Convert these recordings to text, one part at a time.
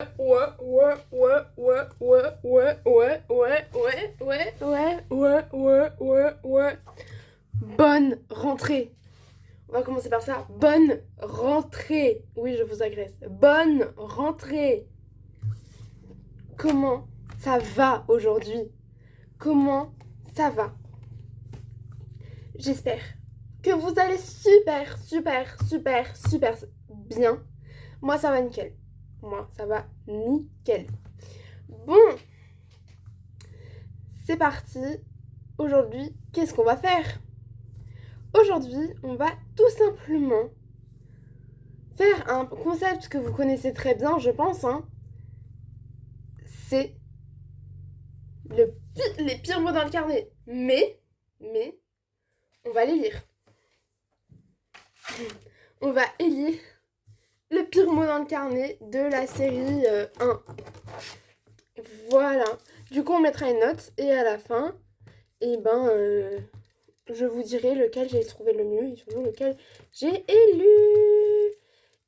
Ouais, ouais, ouais, ouais, ouais, ouais, ouais, ouais, ouais, ouais, ouais, ouais, ouais, ouais, ouais. Bonne rentrée. On va commencer par ça. Bonne rentrée. Oui, je vous agresse. Bonne rentrée. Comment ça va aujourd'hui? Comment ça va? J'espère que vous allez super, super, super, super bien. Moi, ça va nickel. Moi, ça va nickel. Bon, c'est parti. Aujourd'hui, qu'est-ce qu'on va faire? Aujourd'hui, on va tout simplement faire un concept que vous connaissez très bien, je pense. Hein. C'est les pires mots dans le carnet. Mais, on va les lire. On va élire le pire mot dans le carnet de la série 1. Voilà. Du coup, on mettra une note et à la fin, je vous dirai lequel j'ai trouvé le mieux et surtout lequel j'ai élu.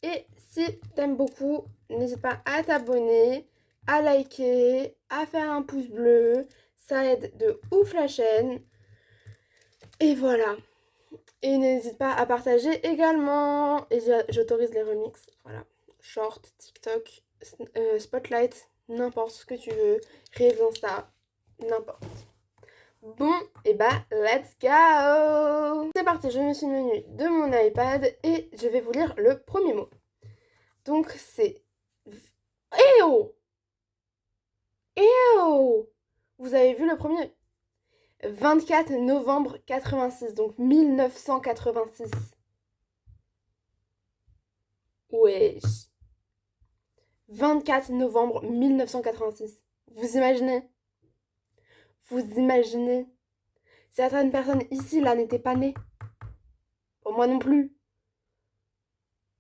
Et si t'aimes beaucoup, n'hésite pas à t'abonner, à liker, à faire un pouce bleu. Ça aide de ouf la chaîne. Et voilà. Et n'hésite pas à partager également. Et j'autorise les remixes. Voilà. Short, TikTok, Spotlight, n'importe ce que tu veux. Rêve Insta, n'importe. Bon, et let's go! C'est parti, je me suis menue de mon iPad et je vais vous lire le premier mot. Donc c'est... Ew! Ew! Vous avez vu le premier? 24 novembre 86, donc 1986. Wesh. 24 novembre 1986. Vous imaginez? Vous imaginez? Certaines personnes ici, là, n'étaient pas nées. Pour moi non plus.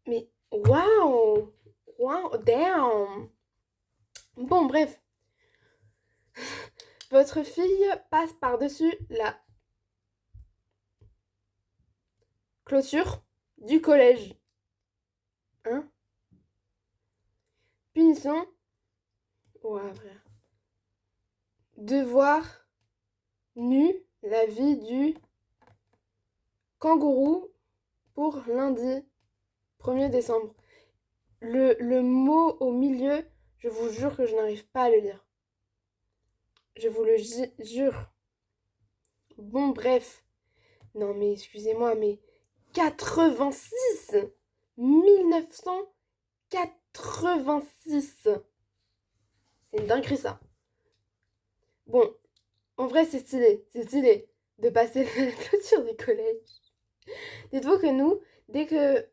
Mais waouh! Waouh! Damn! Bon, bref. Votre fille passe par-dessus la clôture du collège. Hein? Punition. Ouais, frère. Devoir nu la vie du kangourou pour lundi 1er décembre. Le mot au milieu, je vous jure que je n'arrive pas à le lire. Je vous le jure. Bon, bref. Non, mais excusez-moi, mais 86 1986. C'est une dinguerie, ça. Bon, en vrai, c'est stylé. C'est stylé de passer la clôture du collège. Dites-vous que nous, dès que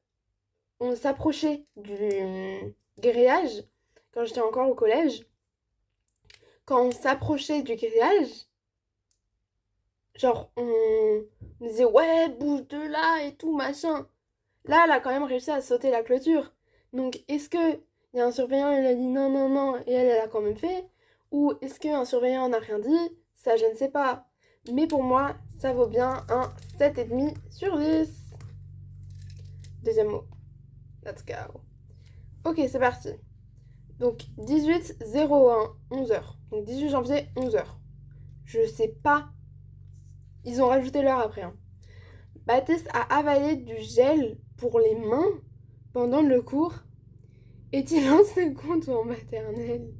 on s'approchait du grillage, quand j'étais encore au collège, quand on s'approchait du grillage, genre on disait ouais, bouge de là et tout, machin. Là, elle a quand même réussi à sauter la clôture. Donc, est-ce que il y a un surveillant, il a dit non, non, non, et elle a quand même fait? Ou est-ce qu'un surveillant n'a rien dit? Ça, je ne sais pas. Mais pour moi, ça vaut bien un 7,5 sur 10. Deuxième mot. Let's go. Ok, c'est parti. Donc 18-01, 11h. Donc 18 janvier, 11h. Je sais pas. Ils ont rajouté l'heure après. Hein. Baptiste a avalé du gel pour les mains pendant le cours. Est-il en seconde ou en maternelle?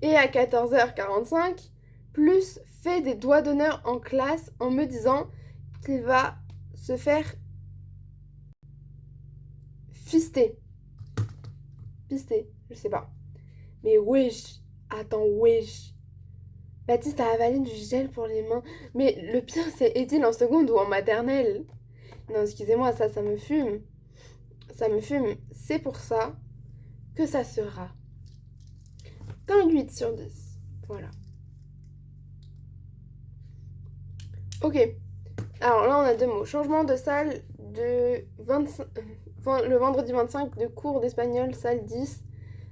Et à 14h45, plus fait des doigts d'honneur en classe en me disant qu'il va se faire fister. Pister, je sais pas. Mais wesh, attends, wesh. Baptiste a avalé du gel pour les mains. Mais le pire, c'est est-il en seconde ou en maternelle? Non, excusez-moi, ça me fume. Ça me fume. C'est pour ça que ça sera un 8 sur 10. Voilà. Ok. Alors là, on a deux mots. Changement de salle de 25... le vendredi 25 de cours d'espagnol, salle 10.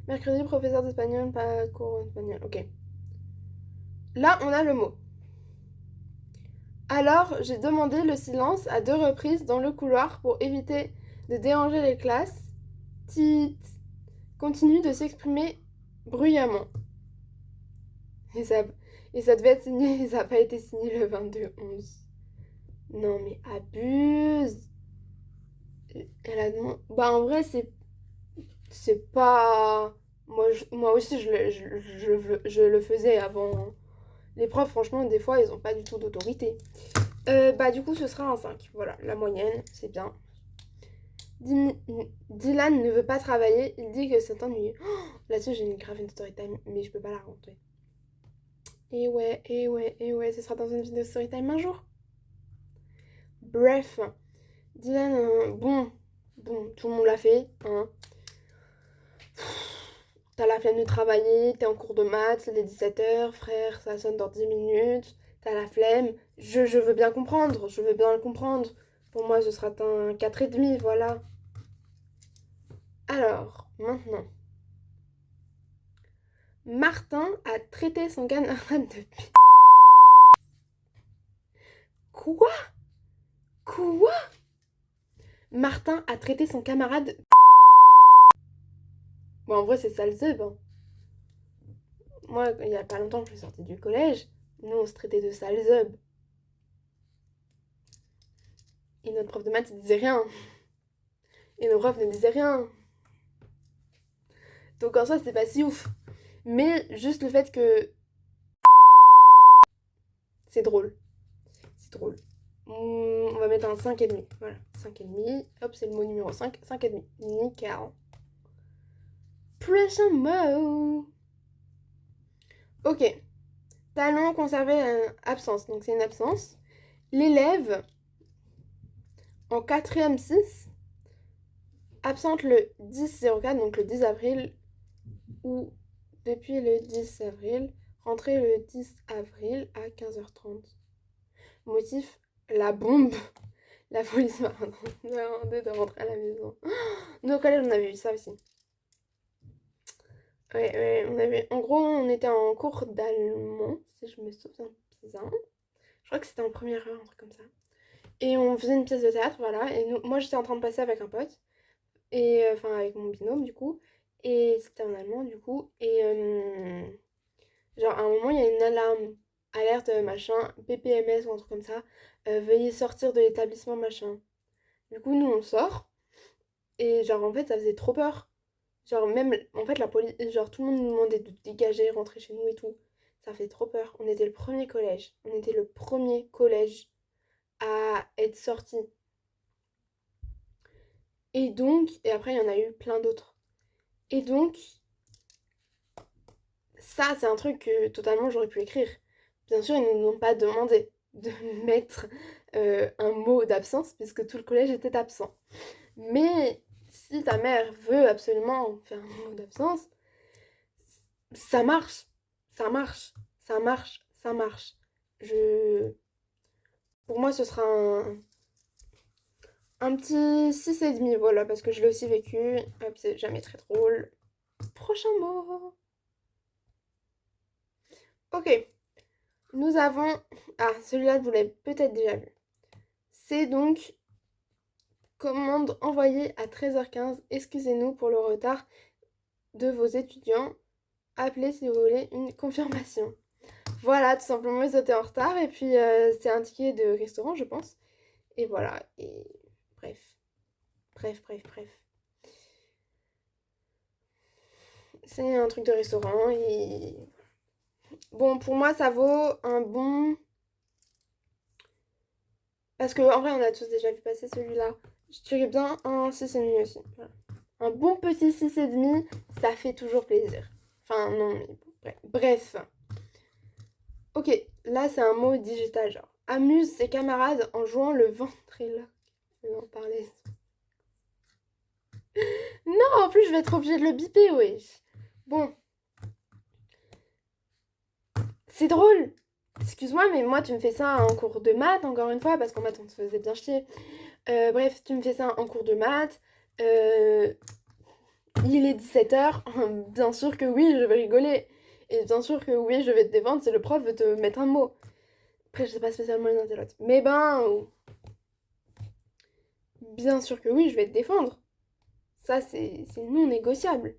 Mercredi, professeur d'espagnol, pas cours d'espagnol. Ok. Là, on a le mot. Alors, j'ai demandé le silence à 2 reprises dans le couloir pour éviter de déranger les classes. Tit. continue de s'exprimer bruyamment. Et ça, et ça devait être signé, et ça n'a pas été signé le 22/11. Non mais abuse. Elle a demandé... Bah en vrai c'est pas... Moi aussi je le faisais avant, hein. Les profs franchement des fois ils ont pas du tout d'autorité. Bah du coup ce sera un 5. Voilà, la moyenne, c'est bien. Dylan ne veut pas travailler, il dit que c'est ennuyeux. Oh, là-dessus j'ai grave une story time, mais je peux pas la raconter. Et ouais, ce sera dans une vidéo story time un jour. Bref, Dylan, bon, tout le monde l'a fait, hein. T'as la flemme de travailler, t'es en cours de maths, il est 17h, frère, ça sonne dans 10 minutes, t'as la flemme. Je veux bien comprendre, je veux bien le comprendre. Pour moi, ce sera un 4,5, voilà. Alors, maintenant. Martin a traité son camarade de... Quoi? Quoi? Martin a traité son camarade... Bon, en vrai, c'est ça le zeb, hein. Moi, il y a pas longtemps que je suis sortie du collège, nous, on se traitait de sale zeb. Et notre prof de maths, il disait rien. Et nos profs ne disaient rien. Donc en soi, c'est pas si ouf. Mais juste le fait que... C'est drôle. C'est drôle. On va mettre un 5,5. Voilà, 5,5. Hop, c'est le mot numéro 5. 5,5. Nickel. Prochain mot. Ok. Talent conservé absence. Donc c'est une absence. L'élève en 4e 6 absente le 10-04, donc le 10 avril, ou depuis le 10 avril, rentré le 10 avril à 15h30. Motif, la bombe. La police m'a demandé de rentrer à la maison. Nous au collège on avait vu ça aussi. Ouais, on avait... En gros, on était en cours d'allemand, si je me souviens bien. Je crois que c'était en première heure, un truc comme ça. Et on faisait une pièce de théâtre, voilà. Et moi j'étais en train de passer avec un pote. Et enfin avec mon binôme du coup. Et c'était en allemand du coup. Et genre à un moment il y a une alarme. Alerte machin, PPMS ou un truc comme ça. Veuillez sortir de l'établissement machin. Du coup nous on sort. Et genre en fait ça faisait trop peur. Genre même en fait la police. Genre tout le monde nous demandait de dégager, rentrer chez nous et tout. Ça fait trop peur. On était le premier collège. On était le premier collège à être sorti. Et donc, et après il y en a eu plein d'autres. Et donc, ça c'est un truc que totalement j'aurais pu écrire. Bien sûr, ils ne nous ont pas demandé de mettre un mot d'absence puisque tout le collège était absent. Mais si ta mère veut absolument faire un mot d'absence, ça marche. Ça marche. Ça marche. Ça marche. Je... Pour moi, ce sera un petit 6,5, voilà, parce que je l'ai aussi vécu. Hop, c'est jamais très drôle. Prochain mot. Ok. Nous avons... Ah, celui-là, vous l'avez peut-être déjà vu. C'est donc commande envoyée à 13h15. Excusez-nous pour le retard de vos étudiants. Appelez si vous voulez une confirmation. Voilà, tout simplement, ils étaient en retard. Et puis, c'est un ticket de restaurant, je pense. Et voilà. Et bref. Bref. C'est un truc de restaurant. Et... Bon, pour moi, ça vaut un bon... Parce qu'en vrai, on a tous déjà vu passer celui-là. Je dirais bien un 6,5 aussi. Voilà. Un bon petit 6,5, ça fait toujours plaisir. Enfin, non, mais bon, bref. Ok, là, c'est un mot digital, genre. Amuse ses camarades en jouant le ventriloque. Je vais en parler. Non, en plus, je vais être obligée de le biper, wesh. Bon. C'est drôle. Excuse-moi, mais moi, tu me fais ça en cours de maths, encore une fois, parce qu'en maths, on se faisait bien chier. Bref, tu me fais ça en cours de maths. Il est 17h. Bien sûr que oui, je vais rigoler. Et bien sûr que oui, je vais te défendre si le prof veut te mettre un mot. Après, je sais pas spécialement les intellects. Mais ben, bien sûr que oui, je vais te défendre. Ça, c'est non négociable.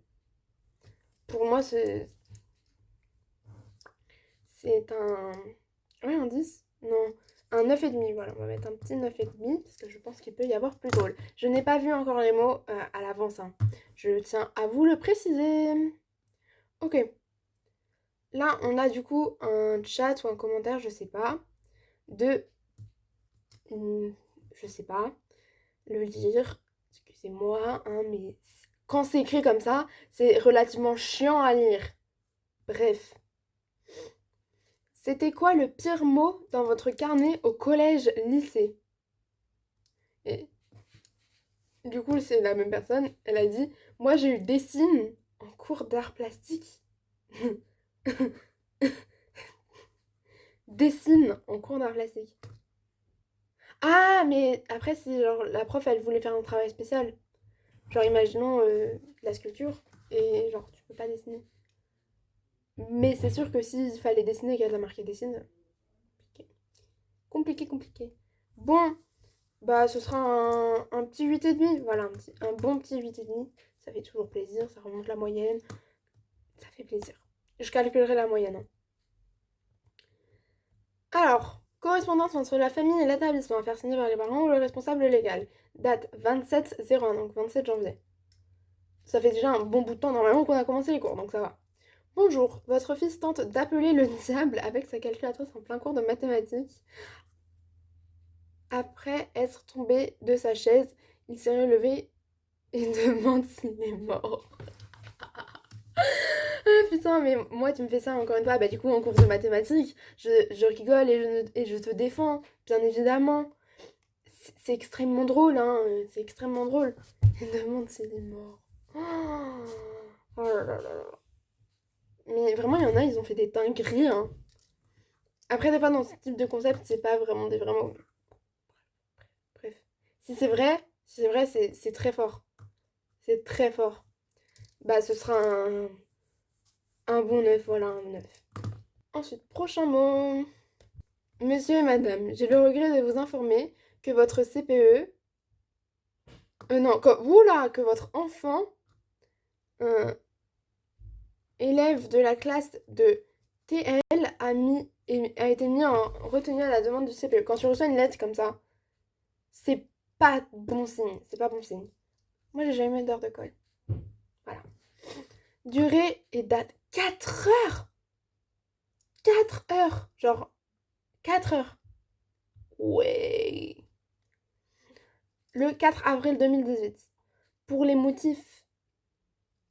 Pour moi, c'est un... Ouais, un 10. Non, un 9,5. Voilà, on va mettre un petit 9,5 parce que je pense qu'il peut y avoir plus drôle. Je n'ai pas vu encore les mots à l'avance, hein. Je tiens à vous le préciser. Ok. Là, on a du coup un chat ou un commentaire, je sais pas, de... je sais pas, le lire. Excusez-moi, hein, mais quand c'est écrit comme ça, c'est relativement chiant à lire. Bref. C'était quoi le pire mot dans votre carnet au collège-lycée? Et du coup, c'est la même personne, elle a dit, moi j'ai eu dessine en cours d'art plastique. Dessine en cours d'art plastique. Ah, mais après, c'est genre la prof, elle voulait faire un travail spécial. Genre, imaginons la sculpture et genre, tu peux pas dessiner. Mais c'est sûr que s'il fallait dessiner et qu'elle a marqué dessine, compliqué, compliqué. Bon, bah ce sera un petit 8,5. Voilà, un bon petit 8,5. Ça fait toujours plaisir, ça remonte la moyenne. Ça fait plaisir. Je calculerai la moyenne, hein. Alors, correspondance entre la famille et l'établissement à faire signer par les parents ou le responsable légal. Date 27/01, donc 27 janvier. Ça fait déjà un bon bout de temps normalement qu'on a commencé les cours, donc ça va. Bonjour, votre fils tente d'appeler le diable avec sa calculatrice en plein cours de mathématiques. Après être tombé de sa chaise, il s'est relevé et demande s'il est mort. Ah putain, mais moi tu me fais ça encore une fois, bah du coup en cours de mathématiques, je rigole et je te défends, bien évidemment. C'est extrêmement drôle, hein, c'est extrêmement drôle. Il demande s'il est mort. Oh, oh là là là là. Mais vraiment, il y en a, ils ont fait des dingueries, hein. Après, des fois, dans ce type de concept, c'est pas vraiment des vraiment. Bref. Si c'est vrai, c'est très fort. C'est très fort. Bah, ce sera un bon 9, voilà, un 9. Ensuite, prochain mot. Monsieur et madame, j'ai le regret de vous informer que votre CPE. Non, oula, que votre enfant, euh, élève de la classe de TL, a été mis en retenue à la demande du CPE. Quand tu reçois une lettre comme ça, c'est pas bon signe. C'est pas bon signe. Moi, j'ai jamais eu d'heure de colle. Voilà. Durée et date. 4 heures! 4 heures! Genre, 4 heures. Ouais. Le 4 avril 2018. Pour les motifs.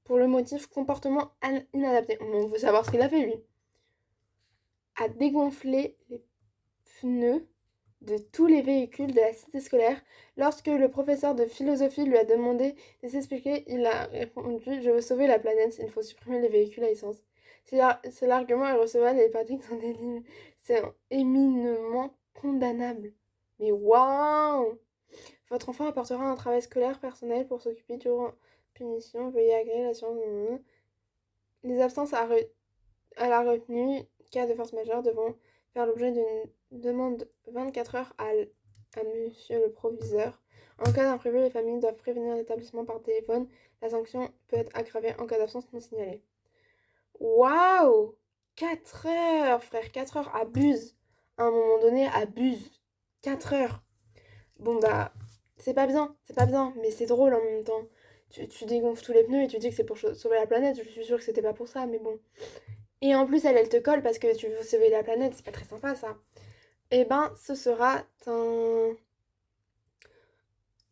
Pour le motif comportement inadapté. On veut savoir ce qu'il a fait, lui. A dégonflé les pneus de tous les véhicules de la cité scolaire. Lorsque le professeur de philosophie lui a demandé de s'expliquer, il a répondu: je veux sauver la planète, il faut supprimer les véhicules à essence. Si l'argument est recevable, les pratiques sont délivrées. C'est éminemment condamnable. Mais waouh! Votre enfant apportera un travail scolaire personnel pour s'occuper durant punition. Veuillez agréer la science. Les absences à la retenue, cas de force majeure, devront faire l'objet d'une demande 24 heures à monsieur le proviseur. En cas d'imprévu, les familles doivent prévenir l'établissement par téléphone. La sanction peut être aggravée en cas d'absence non signalée. Waouh! 4 heures, frère, 4 heures, abuse. À un moment donné, abuse. 4 heures. Bon bah, c'est pas bien, mais c'est drôle en même temps. Tu dégonfles tous les pneus et tu dis que c'est pour sauver la planète. Je suis sûre que c'était pas pour ça, mais bon. Et en plus, elle te colle parce que tu veux sauver la planète, c'est pas très sympa ça. Eh ben, ce sera un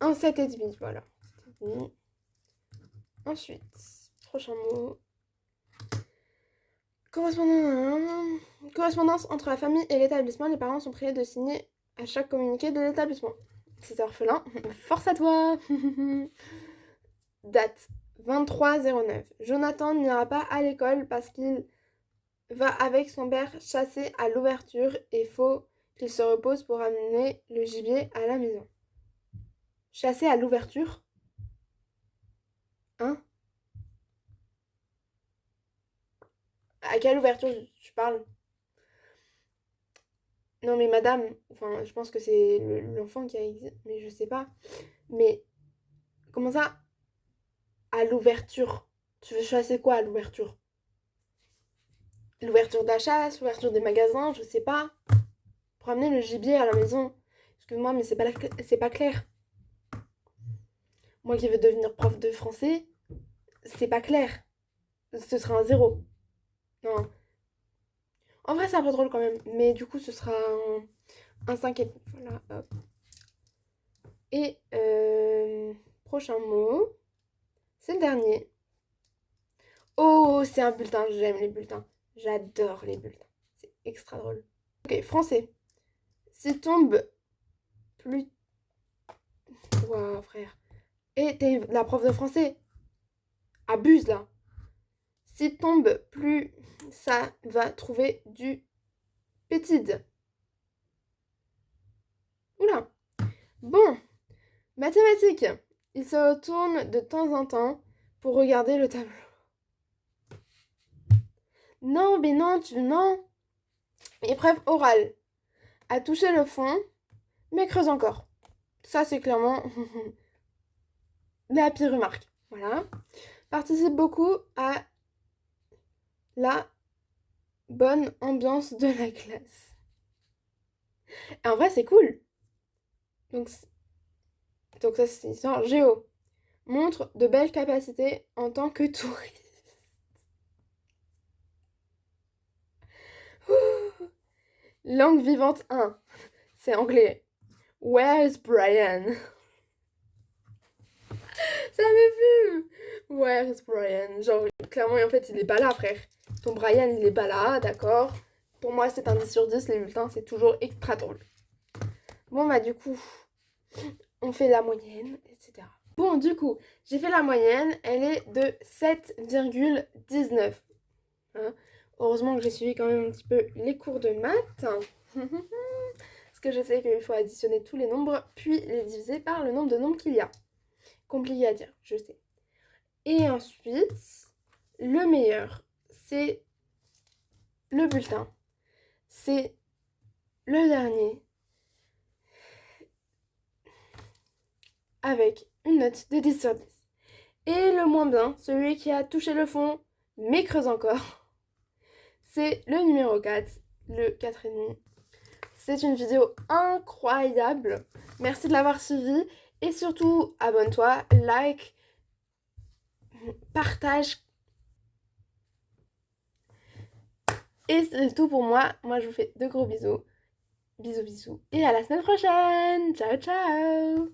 7,5, voilà. Ensuite, prochain mot. Correspondance entre la famille et l'établissement. Les parents sont priés de signer à chaque communiqué de l'établissement. Si t'es orphelin, force à toi. Date 23/09. Jonathan n'ira pas à l'école parce qu'il va avec son père chasser à l'ouverture et faut qu'il se repose pour amener le gibier à la maison. Chasser à l'ouverture? Hein? À quelle ouverture tu parles? Non mais madame, enfin je pense que c'est l'enfant qui a existé, mais je sais pas. Mais comment ça? À l'ouverture? Tu veux chasser quoi à l'ouverture? L'ouverture de la chasse, l'ouverture des magasins, je sais pas. Pour amener le gibier à la maison. Excuse-moi, mais c'est pas clair. Moi qui veux devenir prof de français, c'est pas clair. Ce sera un zéro. Non. En vrai, c'est un peu drôle quand même. Mais du coup, ce sera un 5,5. Voilà, hop. Et prochain mot, c'est le dernier. Oh, c'est un bulletin. J'aime les bulletins. J'adore les bulletins. C'est extra drôle. Ok, français. Si tombe plus... Ouah, frère. Et t'es la prof de français. Abuse, là. Si tombe plus, ça va trouver du pétide. Oula. Bon, mathématiques. Il se retourne de temps en temps pour regarder le tableau. Non, mais non, non. Épreuve orale. A touché le fond, mais creuse encore. Ça, c'est clairement la pire remarque. Voilà. Participe beaucoup à la bonne ambiance de la classe. Et en vrai, c'est cool. Donc ça, c'est histoire. Géo. Montre de belles capacités en tant que touriste. Langue vivante 1. C'est anglais. Where's Brian? Ça me fume. Where's Brian? Genre, clairement, en fait, il est pas là, frère. Ton Brian, il est pas là, d'accord? Pour moi, c'est un 10 sur 10. Les bulletins, c'est toujours extra drôle. Bon, bah, du coup, on fait la moyenne, etc. Bon, du coup, j'ai fait la moyenne. Elle est de 7,19. Hein. Heureusement que j'ai suivi quand même un petit peu les cours de maths. Parce que je sais qu'il faut additionner tous les nombres, puis les diviser par le nombre de nombres qu'il y a. Compliqué à dire, je sais. Et ensuite, le meilleur, c'est le bulletin. C'est le dernier. Avec une note de 10 sur 10. Et le moins bien, celui qui a touché le fond, mais creuse encore, c'est le numéro 4, le 4,5. C'est une vidéo incroyable. Merci de l'avoir suivi. Et surtout, abonne-toi, like, partage. Et c'est tout pour moi. Moi, je vous fais de gros bisous. Bisous, bisous. Et à la semaine prochaine. Ciao, ciao.